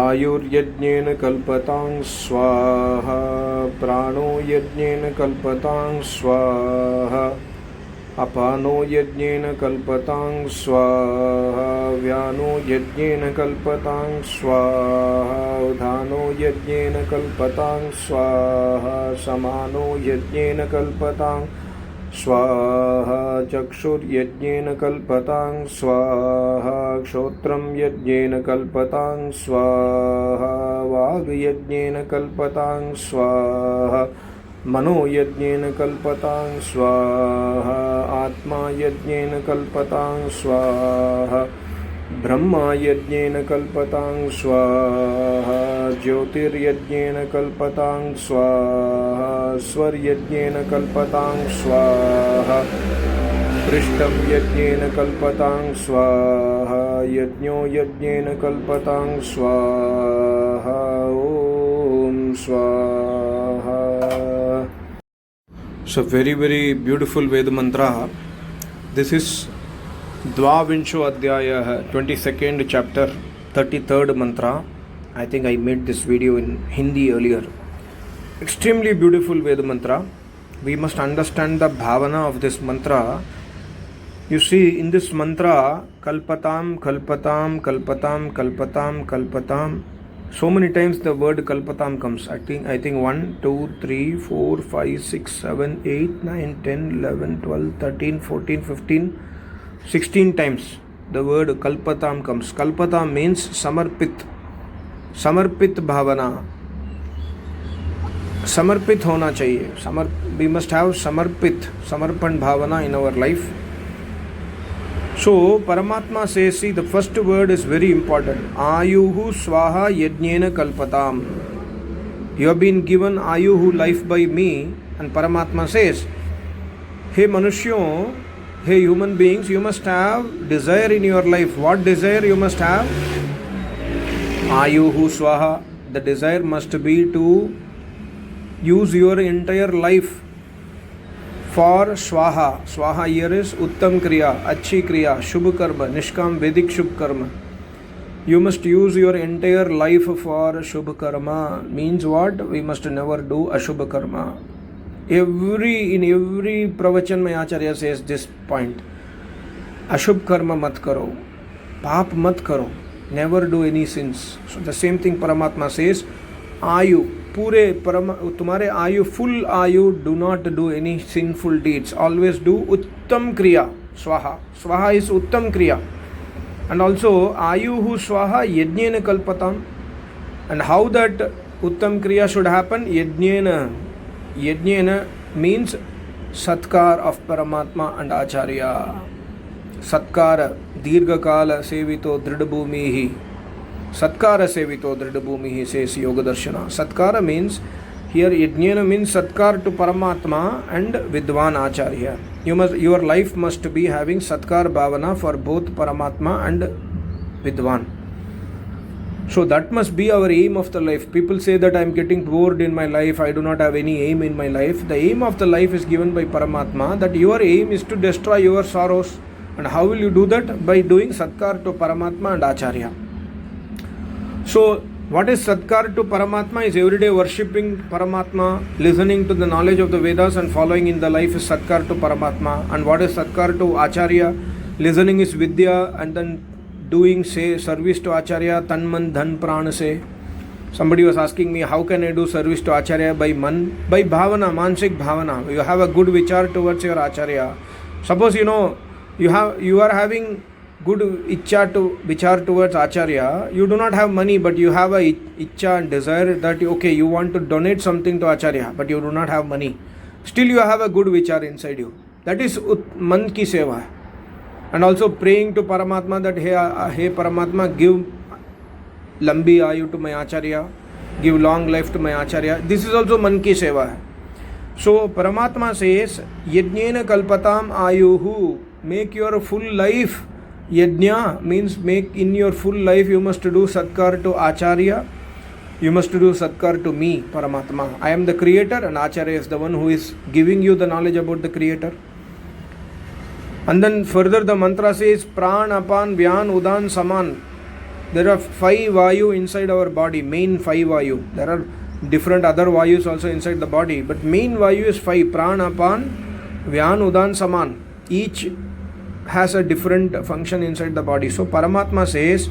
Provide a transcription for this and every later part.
आयुर्यज्ञेन कल्पतां स्वाहा प्राणो यज्ञेन कल्पतां स्वाहा अपानो यज्ञेन कल्पतां स्वाहा व्यानो यज्ञेन कल्पतां स्वाहा उधानो यज्ञेन कल्पतां स्वाहा समानो यज्ञेन कल्पतां स्वाहा चक्षुर्यज्ञेन कल्पतां स्वाहा श्रोत्रं यज्ञेन कल्पतां स्वाहा वाग्यज्ञेन कल्पतां स्वाहा मनो यज्ञेन कल्पतां स्वाहा आत्मा यज्ञेन कल्पतां स्वाहा ब्रह्मा यज्ञेन कल्पतां स्वाहा ज्योतिर्यज्ञेन कल्पतां स्वाहा स्वर्यज्ञेन कल्पतां स्वाहा पृष्ठं यज्ञेन कल्पतां स्वाहा यज्ञो यज्ञेन कल्पतां स्वाहा ॐ स्वाहा. So very beautiful Veda mantra. This is Dvavinsho Adhyaya, 22nd chapter, 33rd mantra. I think I made this video in Hindi earlier. Extremely beautiful Veda mantra. We must understand the bhavana of this mantra. You see, in this mantra, kalpatam, kalpatam, kalpatam, kalpatam, kalpatam. So many times the word kalpatam comes. I think 1, 2, 3, 4, 5, 6, 7, 8, 9, 10, 11, 12, 13, 14, 15, 16 times the word kalpatam comes. Kalpatam means samarpit. Samarpit bhavana. Samarpit hona chahiye. We must have samarpit, samarpan bhavana in our life. So Paramatma says, see, the first word is very important. Ayuhu swaha yajnena kalpatam. You have been given ayuhu, life, by me. And Paramatma says, hey Manushyo, hey human beings, you must have desire in your life. What desire you must have? Ayuhu swaha. The desire must be to use your entire life for swaha. Swaha here is uttam kriya, achhi kriya, shubh karma, nishkam vedic shubh karma. You must use your entire life for shubh karma. Means what? We must never do ashubh karma. In every pravachan my acharya says this point. Ashubh karma mat karo. Paap mat karo. Never do any sins. So the same thing Paramatma says. Ayu. पूरे तुम्हारे आयु, full आयु, do not do any sinful deeds, always do उत्तम क्रिया. स्वाहा. स्वाहा is उत्तम क्रिया. एंड ऑल्सो आयु स्वाहा यज्ञेन कल्पताम. एंड हाउ दैट उत्तम क्रिया शुड हैपन? यज्ञेन. यज्ञेन मीन्स सत्कार ऑफ परमात्मा एंड आचार्य. सत्कार. दीर्घकाल सेवितो दृढ़भूमि ही. Satkara sevito dridabhumi, says Yoga Darshana. Satkara means, here Yajnana means Satkar to Paramatma and Vidwan Acharya. Your life must be having Satkar Bhavana for both Paramatma and Vidwan. So that must be our aim of the life. People say that I am getting bored in my life, I do not have any aim in my life. The aim of the life is given by Paramatma, that your aim is to destroy your sorrows. And how will you do that? By doing Satkar to Paramatma and Acharya. So, what is Satkar to Paramatma? Is everyday worshipping Paramatma, listening to the knowledge of the Vedas and following in the life is Satkar to Paramatma. And what is Satkar to Acharya? Listening is Vidya and then doing, say, service to Acharya, Tan Man Dhan Pran Se. Somebody was asking me, how can I do service to Acharya? By bhavana, mansik bhavana. You have a good vichar towards your Acharya. Suppose you are having good vichar towards Acharya, you do not have money, but you have a ichcha and desire that, okay, you want to donate something to Acharya, but you do not have money. Still you have a good vichar inside you. That is man ki seva. And also praying to Paramatma that, hey Paramatma, give lambi ayu to my Acharya, give long life to my Acharya. This is also man ki seva. So Paramatma says, Yajnena kalpatam ayuhu. Make your full life. Yajna means make in your full life you must do Satkar to Acharya. You must do Satkar to me, Paramatma. I am the creator and Acharya is the one who is giving you the knowledge about the creator. And then further the mantra says Pran, Apan, Vyan, Udan, Saman. There are 5 vayu inside our body, main 5 vayu. There are different other vayus also inside the body, but main vayu is 5: prana, apan, vyan, udan, saman. Each has a different function inside the body. So Paramatma says,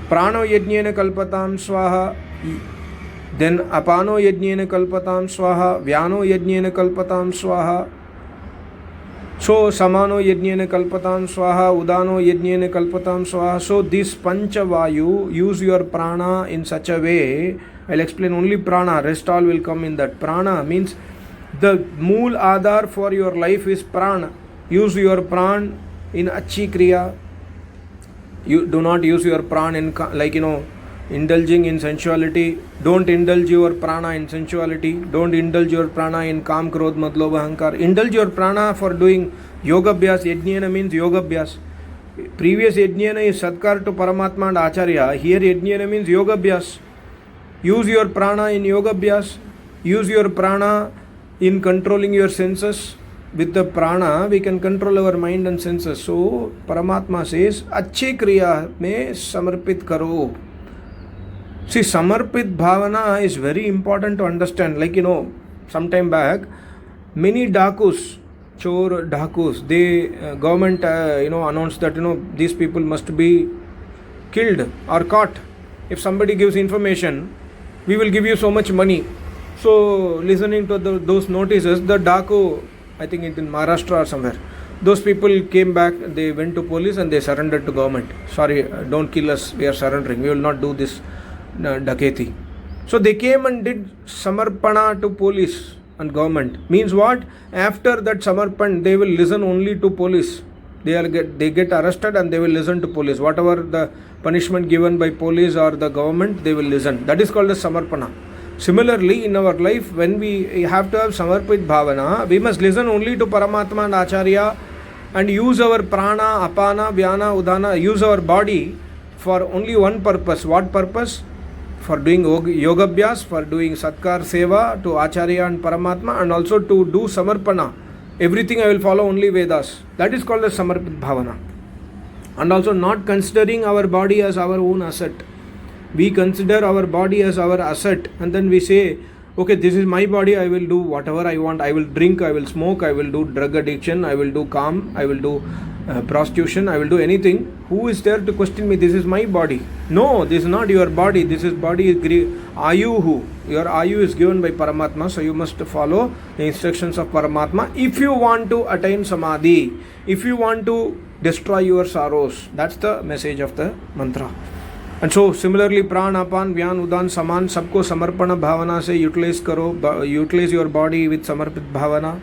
prano yajnena kalpatam swaha, then apano yajnena kalpatam swaha, vyano yajnena kalpatam swaha, so samano yajnena kalpatam swaha, udano yajnena kalpatam swaha. So this pancha vayu, use your prana in such a way. I'll explain only prana, rest all will come in that. Prana means the mool adhar for your life is prana. Use your pran in achhi kriya. You do not use your pran in, like, indulging in sensuality. Don't indulge your prana in sensuality. Don't indulge your prana in kam, krodh, mad, lobha, ahankar. Indulge your prana for doing yoga abhyas. Yajnana means yoga abhyas. Previous yajnana is sadkar to Paramatma and Acharya. Here yajnana means yoga abhyas. Use your prana in yoga abhyas. Use your prana in controlling your senses. With the prana, we can control our mind and senses. So, Paramatma says, Achhi kriya mein samarpit karo. See, samarpit bhavana is very important to understand. Like, sometime back, many dakus, chor dakus, they, government, announced that, these people must be killed or caught. If somebody gives information, we will give you so much money. So, listening to those notices, the daku, I think it's in Maharashtra or somewhere, those people came back, they went to police and they surrendered to government. Sorry, don't kill us, we are surrendering, we will not do this daketi. So they came and did samarpana to police and government. Means what? After that samarpan, they will listen only to police. They get arrested and they will listen to police. Whatever the punishment given by police or the government, they will listen. That is called as samarpana. Similarly, in our life, when we have to have samarpit bhavana, we must listen only to Paramatma and Acharya and use our prana, apana, vyana, udana, use our body for only one purpose. What purpose? For doing yoga abhyas, for doing satkar seva to Acharya and Paramatma, and also to do samarpana. Everything I will follow only Vedas. That is called as samarpit bhavana. And also not considering our body as our own asset. We consider our body as our asset, and then we say, okay, this is my body, I will do whatever I want. I will drink, I will smoke, I will do drug addiction, I will do calm, I will do prostitution, I will do anything. Who is there to question me? This is my body. No, this is not your body. This is body ayuhu. Your ayu is given by Paramatma, so you must follow the instructions of Paramatma if you want to attain samadhi, if you want to destroy your sorrows. That's the message of the mantra. And so similarly, prana, apan, vyan, udan, saman, sabko samarpana bhavana se utilize karo, utilize your body with samarpit bhavana.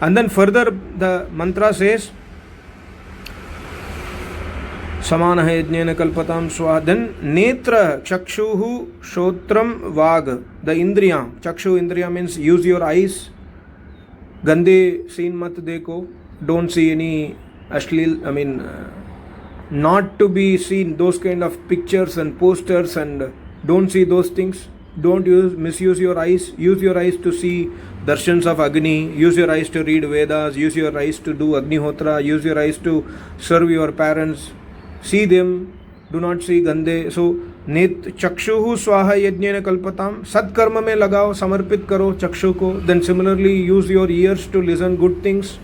And then further the mantra says, samana yajnena kalpatam swaha. Then netra, chakshuhu, shotram, vag. The indriya, chakshu indriya means use your eyes. Gande scene mat deko. Don't see any ashleel, not to be seen those kind of pictures and posters, and don't see those things. Don't misuse your eyes. Use your eyes to see darshans of Agni. Use your eyes to read Vedas. Use your eyes to do Agnihotra. Use your eyes to serve your parents. See them. Do not see Gande. So, chakshuhu swaha yajnena kalpatam. Sat karma mein lagao, samarpit karo chakshu ko. Then similarly, use your ears to listen good things.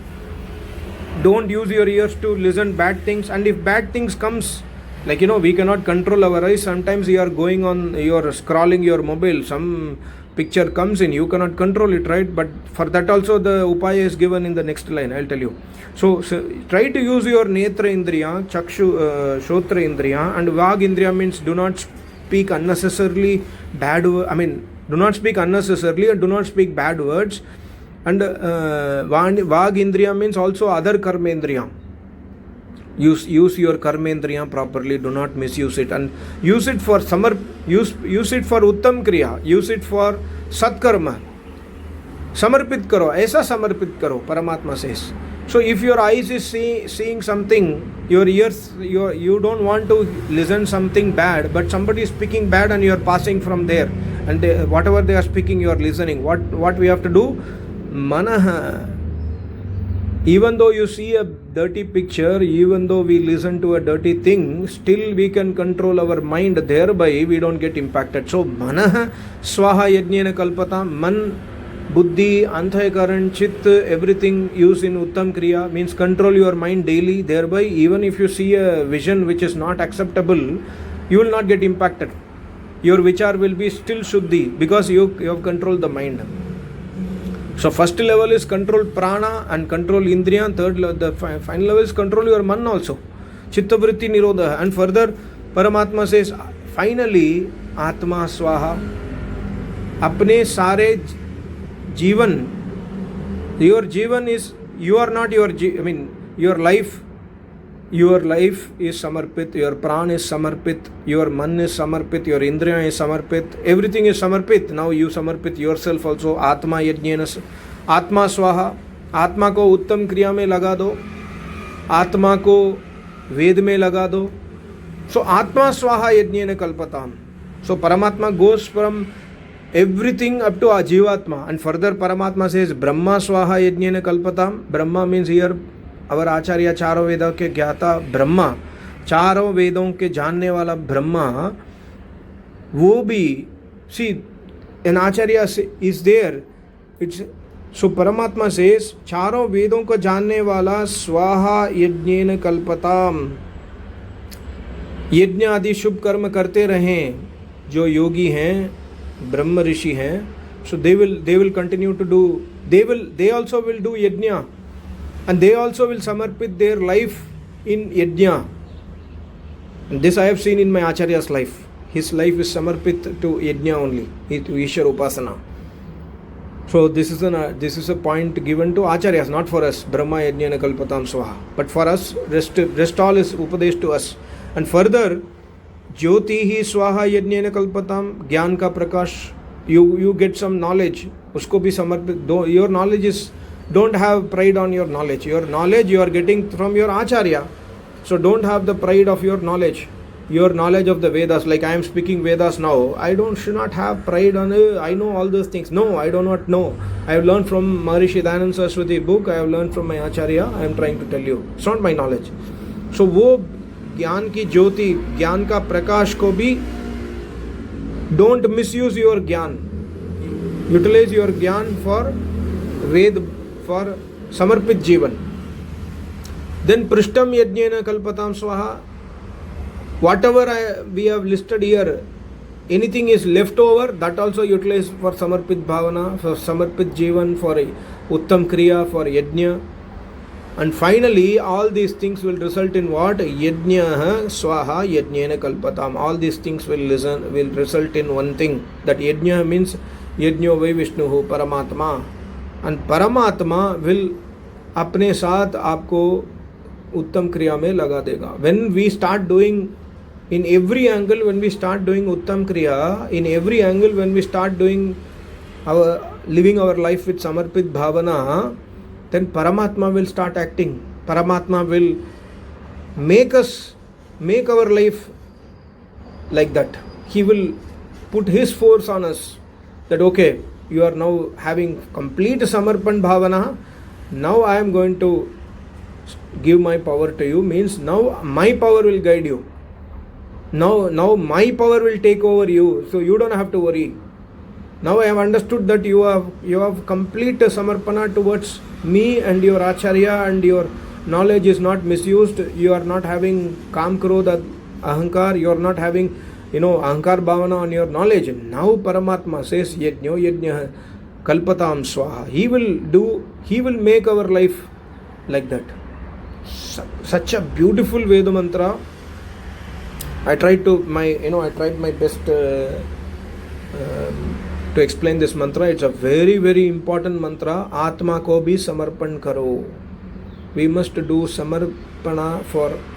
Don't use your ears to listen bad things. And if bad things comes, like we cannot control our eyes. Sometimes you are going on, you are scrolling your mobile, some picture comes in, you cannot control it, right? But for that also the upaya is given in the next line, I'll tell you. So try to use your netra indriya, chakshu, shotra indriya, and vag indriya means do not speak unnecessarily bad, do not speak unnecessarily and do not speak bad words. And vag indriya means also other karmendriya. Use your karmendriya properly, do not misuse it, and use it for use it for uttam kriya, use it for satkarma. Samarpit karo, aisa samarpit karo, Paramatma says. So if your eyes is seeing something, your ears, you don't want to listen something bad, but somebody is speaking bad and you are passing from there, and whatever they are speaking you are listening. What we have to do? Manaha Even though you see a dirty picture, even though we listen to a dirty thing, still we can control our mind, thereby we don't get impacted. So manah swaha yajnena kalpata, man, buddhi, antahakaran, chit, everything used in uttam kriya means control your mind daily, thereby even if you see a vision which is not acceptable, you will not get impacted. Your vichar will be still shuddhi because you have controlled the mind. So first level is control prana and control indriya. Third level, the final level is control your man also. Chitta vritti nirodha. And further, Paramatma says, finally, Atma Swaha. Apne sare जीवन, your जीवन is, you are not your, your life is samarpit, your pran is samarpit, your man is samarpit, your indriya is samarpit, everything is samarpit. Now you samarpit yourself also. Atma yajnena, Atma Swaha, आत्मा को उत्तम क्रिया में लगा दो, आत्मा को वेद में लगा दो. So Atma Swaha yajnena kalpatam. So Paramatma goes from everything up to Jivatma, and further Paramatma says Brahma Swaha yajnena kalpatam. Brahma means here our आचार्य चारों वेदों के ज्ञाता ब्रह्मा, चारों वेदों के जानने वाला ब्रह्मा, वो भी, see, an acharya is there. It's so Paramatma says चारों वेदों को जानने वाला स्वाहा यज्ञेन कल्पताम, यज्ञ आदि शुभ कर्म करते रहें जो योगी हैं, ब्रह्म ऋषि हैं. So they will continue to do, they also will do yajna, and they also will samarpit their life in yajna. And this I have seen in my acharya's life. His life is samarpit to yajna only, to Ishwar Upasana. So this is a point given to acharyas, not for us. Brahma yajnena kalpatam swaha. But for us, rest all is upadesh to us. And further, ज्योति ही स्वाहा यज्ञेन कल्पताम, ज्ञान का प्रकाश, you get some knowledge, उसको भी समर्पित दो. Your knowledge is, don't have pride on your knowledge. Your knowledge you are getting from your acharya, so don't have the pride of your knowledge. Your knowledge of the Vedas, like I am speaking Vedas now, should not have pride on I know all those things. No, I do not know. I have learned from Maharishi Dayananda Saraswati book, I have learned from my acharya, I am trying to tell you. It's not my knowledge. So वो ज्ञान की ज्योति, ज्ञान का प्रकाश को भी, don't misuse your ज्ञान, utilize your ज्ञान for Veda, for समर्पित जीवन. Then पृष्ठम यज्ञेन कल्पताम स्वाहा. Whatever we have listed here, anything is left over, that also utilize for samarpit bhavana, for samarpit जीवन, for uttam kriya, for yajna. And finally, all these things will result in what? Yajna swaha yajnena kalpatam. All these things will result in one thing. That yajna means yajno vai Vishnuhu Paramatma. And Paramatma will अपने साथ आपको उत्तम क्रिया में लगा देगा. When we start doing, in every angle, when we start doing uttam kriya, in every angle, when we start doing living our life with samarpit bhavana, then Paramatma will start acting. Paramatma will make our life like that. He will put his force on us, that okay, you are now having complete samarpan bhavana, now I am going to give my power to you, means now my power will guide you. Now my power will take over you, so you don't have to worry. Now I have understood that you have complete samarpana towards me and your acharya, and your knowledge is not misused. You are not having kam krodha ahankar, you are not having ahankar bhavana on your knowledge. Now Paramatma says yajno yajna kalpatam swaha. He will make our life like that. Such a beautiful Veda mantra. I tried my best to explain this mantra. It's a very, very important mantra. Atma ko bhi samarpan karo. We must do samarpana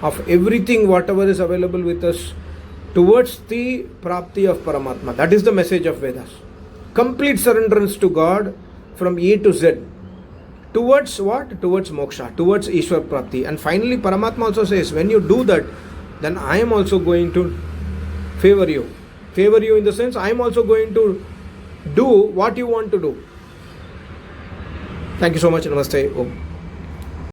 of everything, whatever is available with us, towards the prapti of Paramatma. That is the message of Vedas. Complete surrenderance to God from A to Z. Towards what? Towards moksha, towards Ishwar prapti. And finally Paramatma also says, when you do that, then I am also going to favor you. Favor you in the sense, I am also going to do what you want to do. Thank you so much. Namaste. Om.